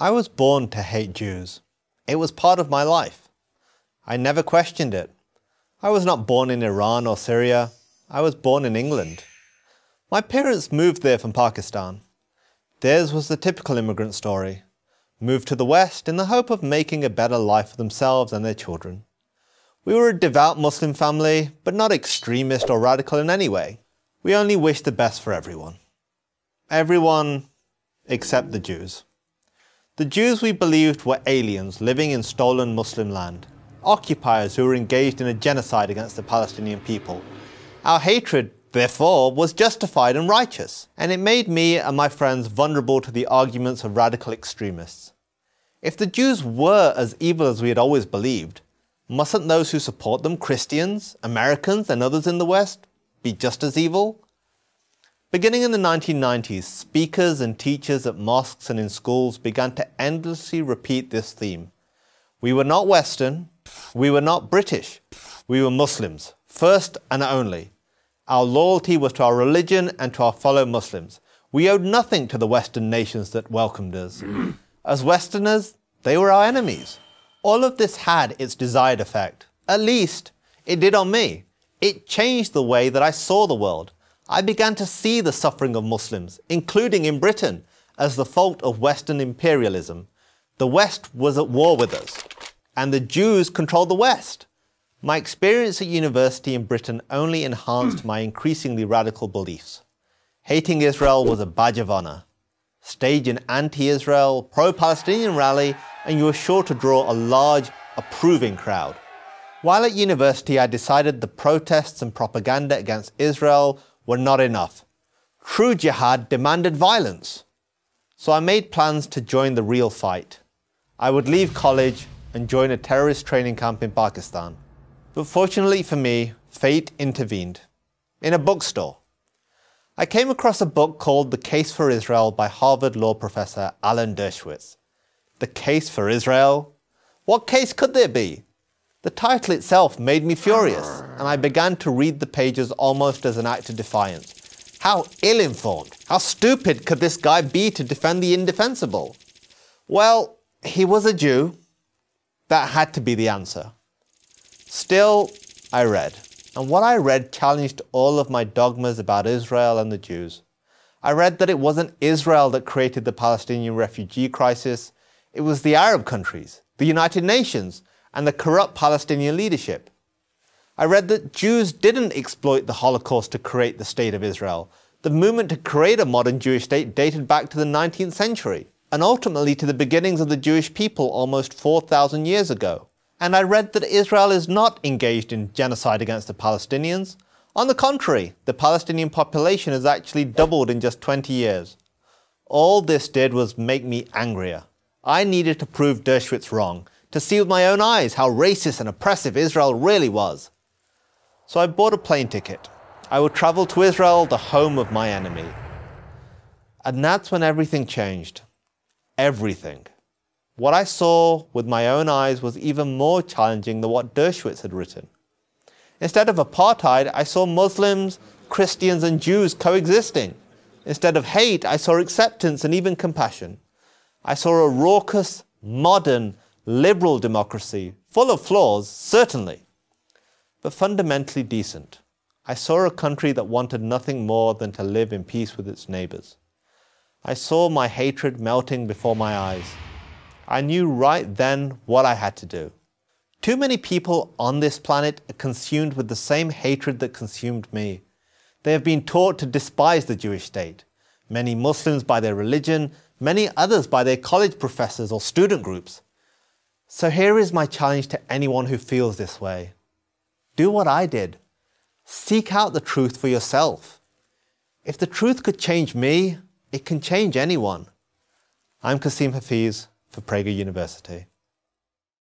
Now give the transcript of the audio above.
I was born to hate Jews. It was part of my life. I never questioned it. I was not born in Iran or Syria. I was born in England. My parents moved there from Pakistan. Theirs was the typical immigrant story. Moved to the West in the hope of making a better life for themselves and their children. We were a devout Muslim family, but not extremist or radical in any way. We only wished the best for everyone. Everyone except the Jews. The Jews we believed were aliens living in stolen Muslim land, occupiers who were engaged in a genocide against the Palestinian people. Our hatred, therefore, was justified and righteous, and it made me and my friends vulnerable to the arguments of radical extremists. If the Jews were as evil as we had always believed, mustn't those who support them, Christians, Americans, and others in the West, be just as evil? Beginning in the 1990s, speakers and teachers at mosques and in schools began to endlessly repeat this theme. We were not Western, we were not British, we were Muslims, first and only. Our loyalty was to our religion and to our fellow Muslims. We owed nothing to the Western nations that welcomed us. As Westerners, they were our enemies. All of this had its desired effect. At least, it did on me. It changed the way that I saw the world. I began to see the suffering of Muslims, including in Britain, as the fault of Western imperialism. The West was at war with us, and the Jews controlled the West. My experience at university in Britain only enhanced my increasingly radical beliefs. Hating Israel was a badge of honor. Stage an anti-Israel, pro-Palestinian rally, and you were sure to draw a large, approving crowd. While at university, I decided the protests and propaganda against Israel were not enough. True jihad demanded violence. So I made plans to join the real fight. I would leave college and join a terrorist training camp in Pakistan. But fortunately for me, fate intervened. In a bookstore. I came across a book called The Case for Israel by Harvard law professor Alan Dershowitz. The Case for Israel? What case could there be? The title itself made me furious, and I began to read the pages almost as an act of defiance. How ill-informed, how stupid could this guy be to defend the indefensible? Well, he was a Jew. That had to be the answer. Still, I read, and what I read challenged all of my dogmas about Israel and the Jews. I read that it wasn't Israel that created the Palestinian refugee crisis, it was the Arab countries, the United Nations, and the corrupt Palestinian leadership. I read that Jews didn't exploit the Holocaust to create the State of Israel. The movement to create a modern Jewish state dated back to the 19th century, and ultimately to the beginnings of the Jewish people almost 4,000 years ago. And I read that Israel is not engaged in genocide against the Palestinians. On the contrary, the Palestinian population has actually doubled in just 20 years. All this did was make me angrier. I needed to prove Dershowitz wrong, to see with my own eyes how racist and oppressive Israel really was. So I bought a plane ticket. I would travel to Israel, the home of my enemy. And that's when everything changed. Everything. What I saw with my own eyes was even more challenging than what Dershowitz had written. Instead of apartheid, I saw Muslims, Christians, and Jews coexisting. Instead of hate, I saw acceptance and even compassion. I saw a raucous, modern, liberal democracy, full of flaws, certainly, but fundamentally decent. I saw a country that wanted nothing more than to live in peace with its neighbors. I saw my hatred melting before my eyes. I knew right then what I had to do. Too many people on this planet are consumed with the same hatred that consumed me. They have been taught to despise the Jewish state. Many Muslims by their religion, many others by their college professors or student groups. So here is my challenge to anyone who feels this way. Do what I did. Seek out the truth for yourself. If the truth could change me, it can change anyone. I'm Qasim Hafiz for Prager University.